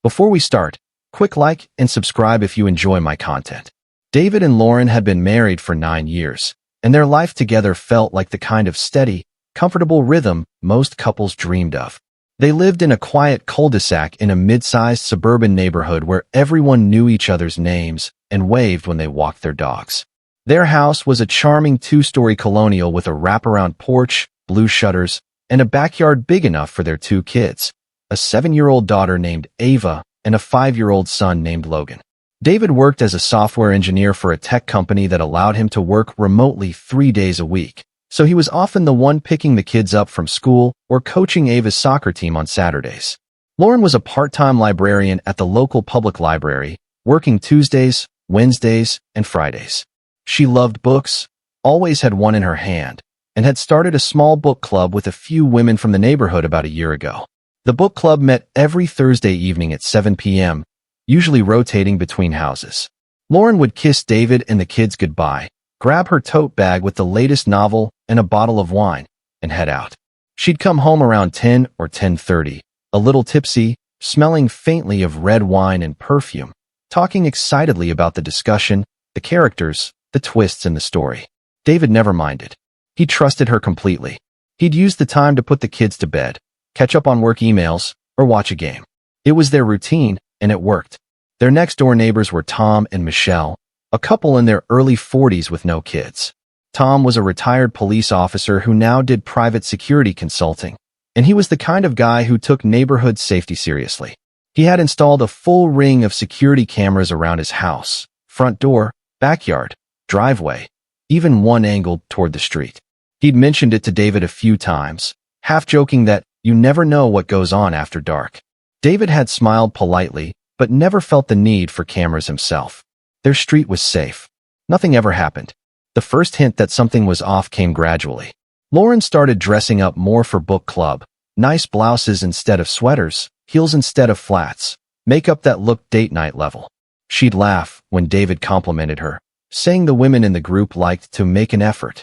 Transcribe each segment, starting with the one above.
Before we start, quick like and subscribe if you enjoy my content. David and Lauren had been married for 9 years, and their life together felt like the kind of steady, comfortable rhythm most couples dreamed of. They lived in a quiet cul-de-sac in a mid-sized suburban neighborhood where everyone knew each other's names and waved when they walked their dogs. Their house was a charming 2-story colonial with a wraparound porch, blue shutters, and a backyard big enough for their 2 kids, a 7-year-old daughter named Ava and a 5-year-old son named Logan. David worked as a software engineer for a tech company that allowed him to work remotely 3 days a week, so he was often the one picking the kids up from school or coaching Ava's soccer team on Saturdays. Lauren was a part-time librarian at the local public library, working Tuesdays, Wednesdays, and Fridays. She loved books, always had one in her hand, and had started a small book club with a few women from the neighborhood about a year ago. The book club met every Thursday evening at 7 p.m., usually rotating between houses. Lauren would kiss David and the kids goodbye, grab her tote bag with the latest novel and a bottle of wine, and head out. She'd come home around 10 or 10:30, a little tipsy, smelling faintly of red wine and perfume, talking excitedly about the discussion, the characters, the twists in the story. David never minded. He trusted her completely. He'd use the time to put the kids to bed, catch up on work emails, or watch a game. It was their routine, and it worked. Their next-door neighbors were Tom and Michelle, a couple in their early 40s with no kids. Tom was a retired police officer who now did private security consulting, and he was the kind of guy who took neighborhood safety seriously. He had installed a full ring of security cameras around his house, front door, backyard, driveway, even one angled toward the street. He'd mentioned it to David a few times, half joking that you never know what goes on after dark. David had smiled politely, but never felt the need for cameras himself. Their street was safe. Nothing ever happened. The first hint that something was off came gradually. Lauren started dressing up more for book club, nice blouses instead of sweaters, heels instead of flats, makeup that looked date night level. She'd laugh when David complimented her, saying the women in the group liked to make an effort.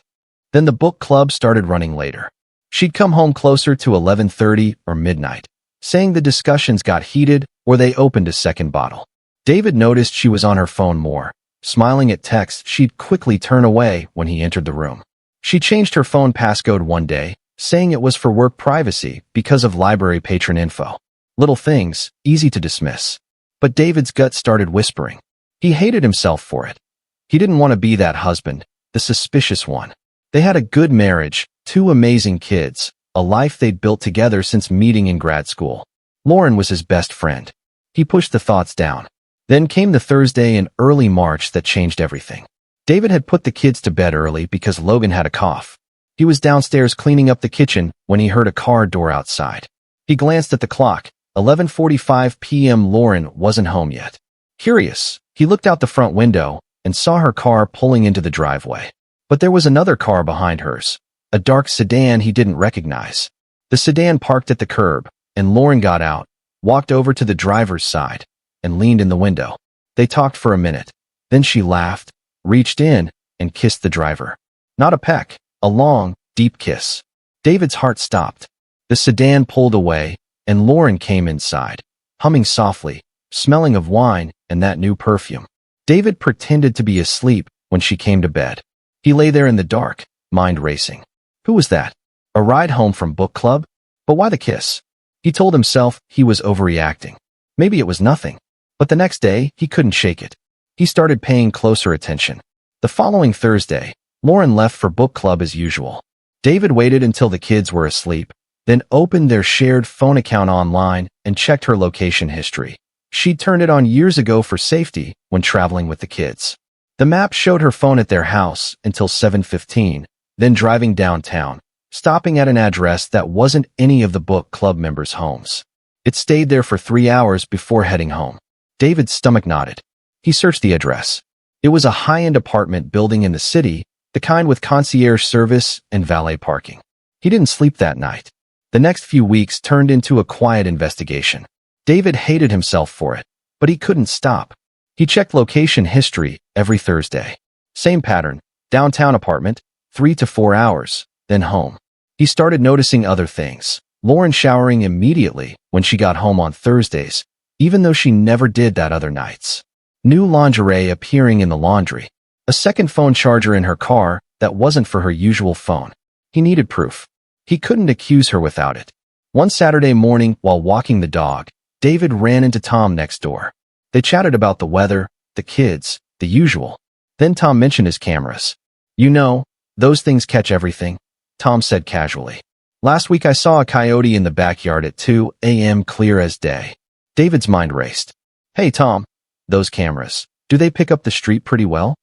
Then the book club started running later. She'd come home closer to 11:30 or midnight, saying the discussions got heated or they opened a second bottle. David noticed she was on her phone more, smiling at texts she'd quickly turn away when he entered the room. She changed her phone passcode one day, saying it was for work privacy because of library patron info. Little things, easy to dismiss. But David's gut started whispering. He hated himself for it. He didn't want to be that husband, the suspicious one. They had a good marriage, 2 amazing kids, a life they'd built together since meeting in grad school. Lauren was his best friend. He pushed the thoughts down. Then came the Thursday in early March that changed everything. David had put the kids to bed early because Logan had a cough. He was downstairs cleaning up the kitchen when he heard a car door outside. He glanced at the clock. 11:45 p.m. Lauren wasn't home yet. Curious, he looked out the front window and saw her car pulling into the driveway. But there was another car behind hers, a dark sedan he didn't recognize. The sedan parked at the curb, and Lauren got out, walked over to the driver's side, and leaned in the window. They talked for a minute. Then she laughed, reached in, and kissed the driver. Not a peck, a long, deep kiss. David's heart stopped. The sedan pulled away, and Lauren came inside, humming softly, smelling of wine and that new perfume. David pretended to be asleep when she came to bed. He lay there in the dark, mind racing. Who was that? A ride home from book club? But why the kiss? He told himself he was overreacting. Maybe it was nothing. But the next day, he couldn't shake it. He started paying closer attention. The following Thursday, Lauren left for book club as usual. David waited until the kids were asleep, then opened their shared phone account online and checked her location history. She'd turned it on years ago for safety when traveling with the kids. The map showed her phone at their house until 7:15, then driving downtown, stopping at an address that wasn't any of the book club members' homes. It stayed there for 3 hours before heading home. David's stomach knotted. He searched the address. It was a high-end apartment building in the city, the kind with concierge service and valet parking. He didn't sleep that night. The next few weeks turned into a quiet investigation. David hated himself for it, but he couldn't stop. He checked location history every Thursday. Same pattern, downtown apartment, 3 to 4 hours, then home. He started noticing other things. Lauren showering immediately when she got home on Thursdays, even though she never did that other nights. New lingerie appearing in the laundry. A second phone charger in her car that wasn't for her usual phone. He needed proof. He couldn't accuse her without it. One Saturday morning, while walking the dog, David ran into Tom next door. They chatted about the weather, the kids, the usual. Then Tom mentioned his cameras. "You know, those things catch everything," Tom said casually. "Last week I saw a coyote in the backyard at 2 a.m. clear as day." David's mind raced. "Hey Tom, those cameras, do they pick up the street pretty well?"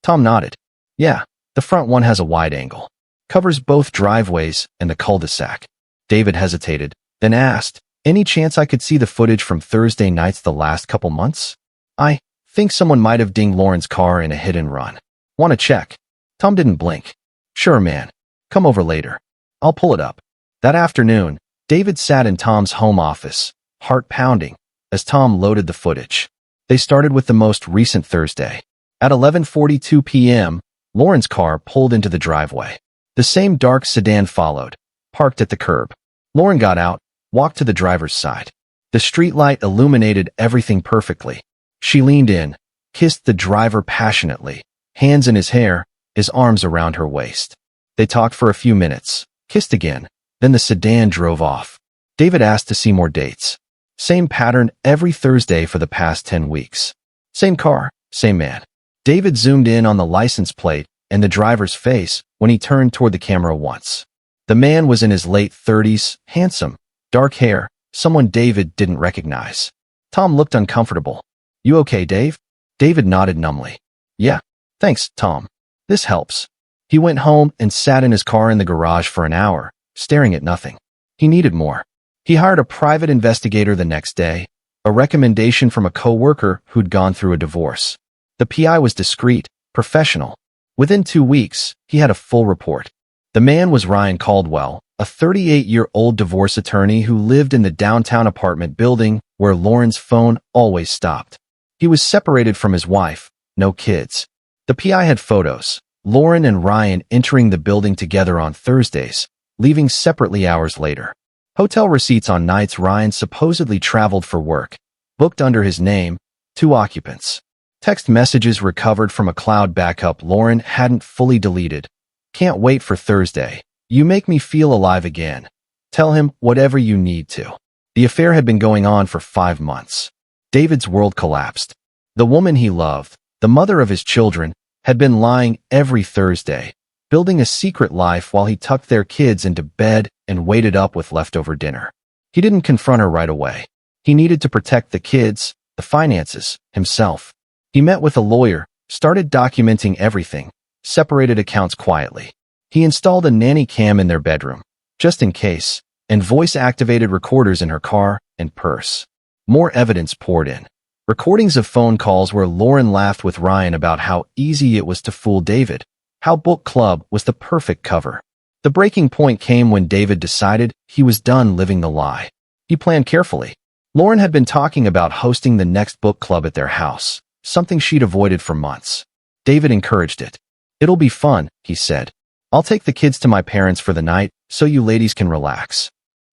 Tom nodded. "Yeah, the front one has a wide angle. Covers both driveways and the cul-de-sac." David hesitated, then asked, "Any chance I could see the footage from Thursday nights the last couple months? I think someone might have dinged Lauren's car in a hit and run. Want to check?" Tom didn't blink. "Sure, man. Come over later. I'll pull it up." That afternoon, David sat in Tom's home office, heart pounding, as Tom loaded the footage. They started with the most recent Thursday. At 11:42 p.m., Lauren's car pulled into the driveway. The same dark sedan followed, parked at the curb. Lauren got out, walked to the driver's side. The streetlight illuminated everything perfectly. She leaned in, kissed the driver passionately, hands in his hair, his arms around her waist. They talked for a few minutes, kissed again, then the sedan drove off. David asked to see more dates. Same pattern every Thursday for the past 10 weeks. Same car, same man. David zoomed in on the license plate and the driver's face when he turned toward the camera once. The man was in his late 30s, handsome, dark hair, someone David didn't recognize. Tom looked uncomfortable. "You okay, Dave?" David nodded numbly. "Yeah, thanks, Tom. This helps." He went home and sat in his car in the garage for an hour, staring at nothing. He needed more. He hired a private investigator the next day, a recommendation from a coworker who'd gone through a divorce. The PI was discreet, professional. Within 2 weeks, he had a full report. The man was Ryan Caldwell, a 38-year-old divorce attorney who lived in the downtown apartment building where Lauren's phone always stopped. He was separated from his wife, no kids. The PI had photos, Lauren and Ryan entering the building together on Thursdays, leaving separately hours later. Hotel receipts on nights Ryan supposedly traveled for work, booked under his name, 2 occupants. Text messages recovered from a cloud backup Lauren hadn't fully deleted. "Can't wait for Thursday. You make me feel alive again. Tell him whatever you need to." The affair had been going on for 5 months. David's world collapsed. The woman he loved, the mother of his children, had been lying every Thursday, building a secret life while he tucked their kids into bed and waited up with leftover dinner. He didn't confront her right away. He needed to protect the kids, the finances, himself. He met with a lawyer, started documenting everything, separated accounts quietly. He installed a nanny cam in their bedroom, just in case, and voice-activated recorders in her car and purse. More evidence poured in. Recordings of phone calls where Lauren laughed with Ryan about how easy it was to fool David, how book club was the perfect cover. The breaking point came when David decided he was done living the lie. He planned carefully. Lauren had been talking about hosting the next book club at their house, something she'd avoided for months. David encouraged it. "It'll be fun," he said. "I'll take the kids to my parents for the night so you ladies can relax."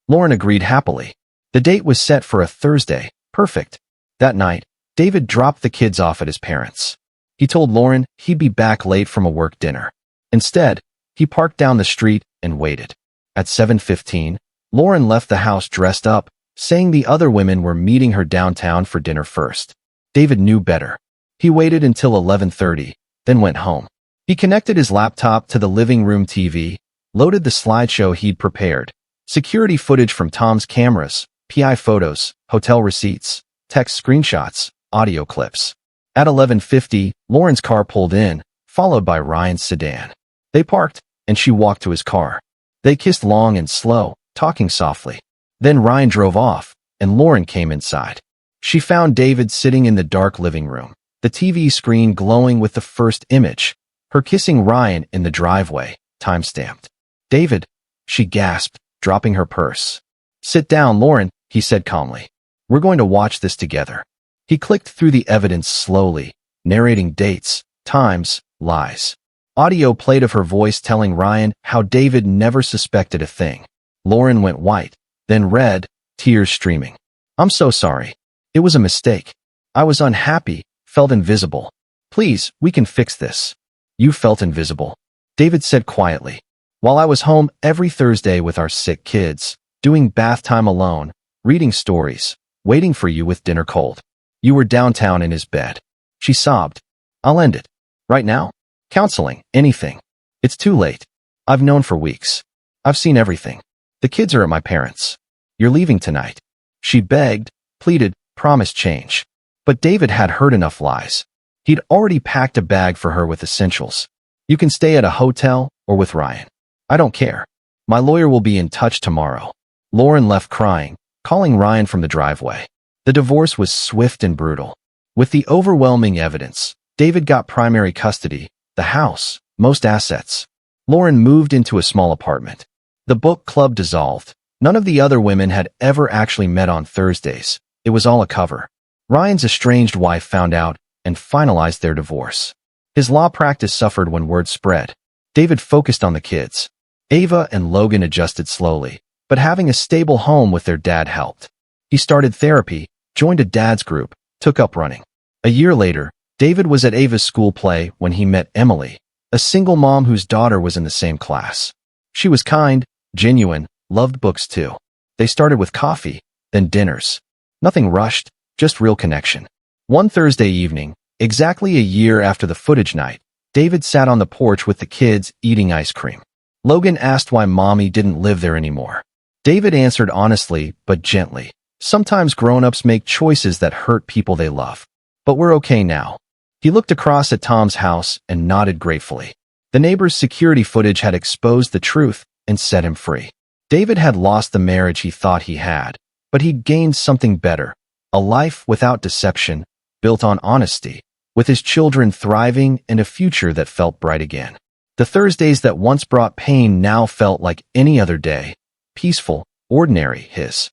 Lauren agreed happily. The date was set for a Thursday. Perfect. That night, David dropped the kids off at his parents'. He told Lauren he'd be back late from a work dinner. Instead, he parked down the street and waited. At 7:15, Lauren left the house dressed up, saying the other women were meeting her downtown for dinner first. David knew better. He waited until 11:30, then went home. He connected his laptop to the living room TV, loaded the slideshow he'd prepared, security footage from Tom's cameras, PI photos, hotel receipts, text screenshots, audio clips. At 11:50, Lauren's car pulled in, followed by Ryan's sedan. They parked, and she walked to his car. They kissed long and slow, talking softly. Then Ryan drove off, and Lauren came inside. She found David sitting in the dark living room, the TV screen glowing with the first image, her kissing Ryan in the driveway, time-stamped. "David," she gasped, dropping her purse. "Sit down, Lauren," he said calmly. "We're going to watch this together." He clicked through the evidence slowly, narrating dates, times, lies. Audio played of her voice telling Ryan how David never suspected a thing. Lauren went white, then red, tears streaming. "I'm so sorry. It was a mistake. I was unhappy, felt invisible. Please, we can fix this. You felt invisible, David said quietly. While I was home every Thursday with our sick kids, doing bath time alone, reading stories, waiting for you with dinner cold. You were downtown in his bed. She sobbed. I'll end it. Right now? Counseling, anything. It's too late. I've known for weeks. I've seen everything. The kids are at my parents'. You're leaving tonight. She begged, pleaded, promised change. But David had heard enough lies. He'd already packed a bag for her with essentials. You can stay at a hotel or with Ryan. I don't care. My lawyer will be in touch tomorrow. Lauren left crying, calling Ryan from the driveway. The divorce was swift and brutal. With the overwhelming evidence, David got primary custody, the house, most assets. Lauren moved into a small apartment. The book club dissolved. None of the other women had ever actually met on Thursdays. It was all a cover. Ryan's estranged wife found out and finalized their divorce. His law practice suffered when word spread. David focused on the kids. Ava and Logan adjusted slowly, but having a stable home with their dad helped. He started therapy, joined a dad's group, took up running. A year later, David was at Ava's school play when he met Emily, a single mom whose daughter was in the same class. She was kind, genuine, loved books too. They started with coffee, then dinners. Nothing rushed, just real connection. One Thursday evening, exactly a year after the footage night, David sat on the porch with the kids eating ice cream. Logan asked why mommy didn't live there anymore. David answered honestly, but gently. Sometimes grown-ups make choices that hurt people they love. But we're okay now. He looked across at Tom's house and nodded gratefully. The neighbor's security footage had exposed the truth and set him free. David had lost the marriage he thought he had, but he'd gained something better. A life without deception, built on honesty, with his children thriving and a future that felt bright again. The Thursdays that once brought pain now felt like any other day, peaceful, ordinary, his.